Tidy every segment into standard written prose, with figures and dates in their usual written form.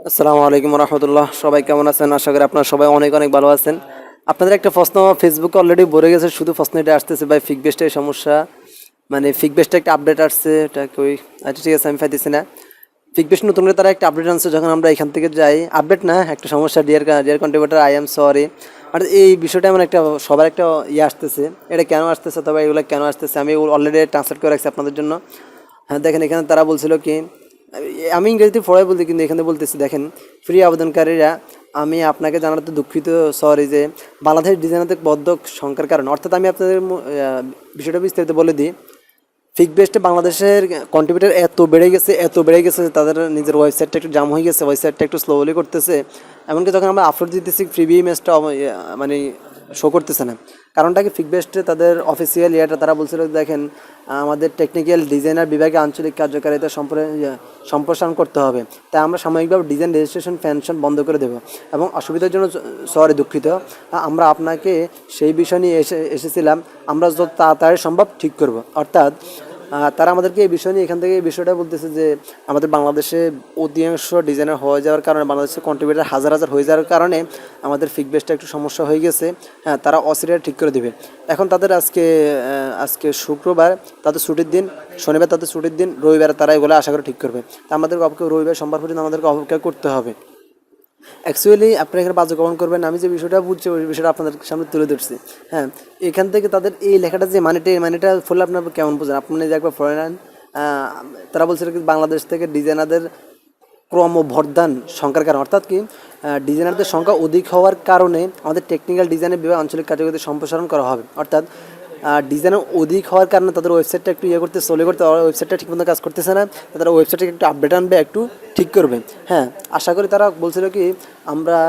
আসসালামু আলাইকুম রহমতুল্লাহ। সবাই কেমন আছেন? আশা করি আপনারা সবাই অনেক অনেক ভালো আছেন। আপনাদের একটা প্রশ্ন ফেসবুকে অলরেডি ভরে গেছে, শুধু প্রশ্ন এটা আসতেছে ভাই ফিকবেস্টের সমস্যা, মানে ফিকবেস্টে একটা আপডেট আসছে, এটা কই? আচ্ছা ঠিক আছে, আমি পাইতেছি না। ফিকবেস্ট নতুন করে তারা একটা আপডেট আনছে, যখন আমরা এখান থেকে যাই, আপডেট না একটা সমস্যা, dear contributor I am sorry. আর এই বিষয়টা এমন একটা সবার একটা আসতেছে, এটা কেন আসতেছে, তবে এগুলো কেন আসতেছে আমি অলরেডি ট্রান্সলেট করে রাখছি আপনাদের জন্য। হ্যাঁ দেখেন, এখানে তারা বলছিল কি, আমি ইংরেজিতে পড়াই বলতে, কিন্তু এখানে বলতেছি দেখেন, ফ্রি আবেদনকারীরা, আমি আপনাকে জানাতে দুঃখিত, সরি যে বাংলাদেশ ডিজাইনারদের বদ্ধ সংখ্যার কারণে, অর্থাৎ আমি আপনাদের বিষয়টা বিস্তারিত বলে দিই। ফিকবেস্টে বাংলাদেশের কন্ট্রিবিউটার এত বেড়ে গেছে যে তাদের নিজের ওয়েবসাইটটা একটু জাম হয়ে গেছে, ওয়েবসাইটটা একটু স্লোলি করতেছে। এমনকি যখন আমরা আপলোড দিতেছি ফ্রিবি ইমেজটা মানে শো করতেছে না। কারণটা কি, ফিকবেস্টে তাদের অফিসিয়াল ইয়েটা তারা বলছিল দেখেন, আমাদের টেকনিক্যাল ডিজাইনার বিভাগে আঞ্চলিক কার্যকারিতা সম্প্রসারণ করতে হবে, তাই আমরা সাময়িকভাবে ডিজাইন রেজিস্ট্রেশন পেনশন বন্ধ করে দেবো এবং অসুবিধার জন্য সরি দুঃখিত। আমরা আপনাকে সেই বিষয় নিয়ে এসেছিলাম, আমরা যত তাড়াতাড়ি সম্ভব ঠিক করব। অর্থাৎ তারা আমাদেরকে এই বিষয় নিয়ে এখান থেকে এই বিষয়টা বলতেছে যে আমাদের বাংলাদেশে অধিকাংশ ডিজাইনার হয়ে যাওয়ার কারণে, বাংলাদেশের কন্ট্রিবিউটার হাজার হাজার হয়ে যাওয়ার কারণে আমাদের ফিকবেস্টটা একটু সমস্যা হয়ে গেছে। হ্যাঁ, তারা অচিরেই ঠিক করে দেবে। এখন তাদের আজকে শুক্রবার তাদের ছুটির দিন, শনিবার তাদের ছুটির দিন, রবিবার তারা এগুলো আশা করে ঠিক করবে। তা আমাদেরকে রবিবার সোমবার পর্যন্ত আমাদেরকে অপেক্ষা করতে হবে। অ্যাকচুয়ালি আপনারা এখানে বাজে কমেন্ট করবেন, আমি যে বিষয়টা বুঝছি ওই বিষয়টা আপনাদের সামনে তুলে ধরছি। হ্যাঁ, এখান থেকে তাদের এই লেখাটা যে মানেটা ফুল আপনার কেমন বোঝেন, আপনি যে একবার পড়ে নেন। তারা বলছিল কি, বাংলাদেশ থেকে ডিজাইনারদের ক্রমবর্ধমান সংখ্যার কারণে, অর্থাৎ কি ডিজাইনারদের সংখ্যা অধিক হওয়ার কারণে আমাদের টেকনিক্যাল ডিজাইনের বিভাগ আঞ্চলিক কার্যকরী সম্প্রসারণ করা হবে। অর্থাৎ ডিজাইনার অধিক হওয়ার কারণে তাদের ওয়েবসাইটটা একটু করতে ওয়েবসাইটটা ঠিকমতো কাজ করতেছে না, তারা ওয়েবসাইটটাকে একটু আপডেট আনবে, একটু ঠিক করবে। হ্যাঁ, আশা করি তারা বলছিল কি, আমরা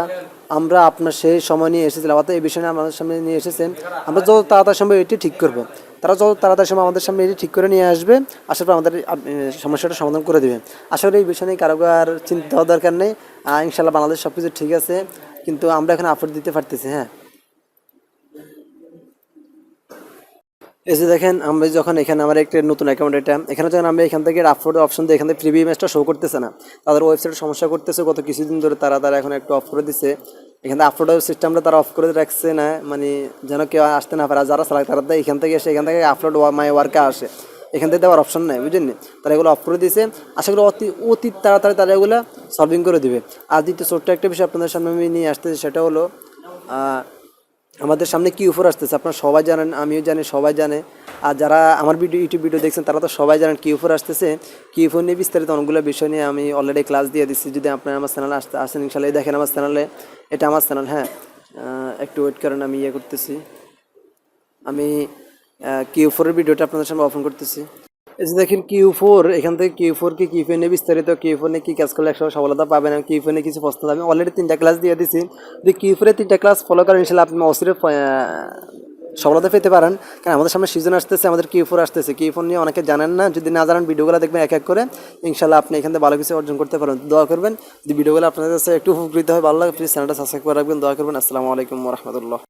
আমরা আপনার সেই সময় নিয়ে এসেছিলাম, অর্থাৎ এই বিষয়ে আমাদের সামনে নিয়ে এসেছেন, আমরা যত তাড়াতাড়ি সম্ভব এটি ঠিক করব। তারা যত তাড়াতাড়ি সময় আমাদের সামনে এটি ঠিক করে নিয়ে আসবে, আসার পর আমাদের সমস্যাটা সমাধান করে দেবে। আশা করি এই বিষয় নিয়ে কারো আর চিন্তা হওয়ার দরকার নেই। ইনশাল্লাহ বাংলাদেশ সব কিছু ঠিক আছে, কিন্তু আমরা এখন আপলোড দিতে পারতেছি। হ্যাঁ, এই যে দেখেন, আমরা যখন এখানে আমার একটা নতুন অ্যাকাউন্ট, এখানে যখন আমরা এখান থেকে আপলোড অপশন দিই, এখান থেকে প্রিভিউ ইমেজটা শো করতেছে না, তাদের ওয়েবসাইটে সমস্যা করতেছে গত কিছুদিন ধরে। তারা এখন একটু অফ করে দিচ্ছে, এখান থেকে আপলোড সিস্টেমটা তারা অফ করে রাখছে না, মানে যেন কেউ আসতে না পারে। আর যারা চালাক তারা এখান থেকে এসে এখান থেকে আপলোড মাই ওয়ার্কে আসে, এখান থেকে দেওয়ার অপশন নেই, বুঝলেন? তারা এগুলো অফ করে দিয়েছে, আশা করি অতি তাড়াতাড়ি তারা এগুলো সলভিং করে দিবে। আর দ্বিতীয় ছোট্ট একটা বিষয় আপনাদের সামনে আমি নিয়ে আসতেছি, সেটা হলো আমাদের সামনে Q4 আসতেছে। আপনারা সবাই জানেন, আমিও জানি, সবাই জানে। আর যারা আমার ইউটিউব ভিডিও দেখছেন তারা তো সবাই জানেন Q4 আসতেছে। Q4 নিয়ে বিস্তারিত অনেকগুলো বিষয় নিয়ে আমি অলরেডি ক্লাস দিয়ে দিচ্ছি। যদি আপনারা আমার চ্যানেলে আসেন ইনশাল্লাহ, দেখেন আমার চ্যানেলে, এটা আমার চ্যানেল। হ্যাঁ, একটু ওয়েট করেন, আমি করতেছি। আমি Q4 এর ভিডিওটা আপনাদের সামনে ওপেন করতেছি। এই যে দেখেন Q4, এখান থেকে Q4 নিয়ে বিস্তারিত, Q4 নিয়ে কী কাজ করলে একশো সফলতা পাবেন, এবং Q4 নিয়ে কিছু প্রশ্ন আমি অলরেডি 3টা ক্লাস দিয়ে দিচ্ছি। যদি Q4 3টা ক্লাস ফলো করেন ইনশাল্লাহ আপনি অচিরে সফলতা পেতে পারেন। কারণ আমাদের সামনে সিজন আসতেছে, আমাদের Q4 আসতেছে। Q4 নিয়ে অনেকে জানেন না, যদি না জানেন ভিডিওগুলো দেখবেন এক এক করে, ইনশাল্লাহ আপনি এখান থেকে ভালো কিছু অর্জন করতে পারেন। দোয়া করবেন যদি ভিডিওগুলো আপনাদের কাছে একটু উপকৃত হয়, ভালো লাগে, প্লিজ চ্যানেলটা সাবস্ক্রাইব করে রাখবেন, দোয়া করবেন। আসসালামু আলাইকুম ওয়া রাহমাতুল্লাহ।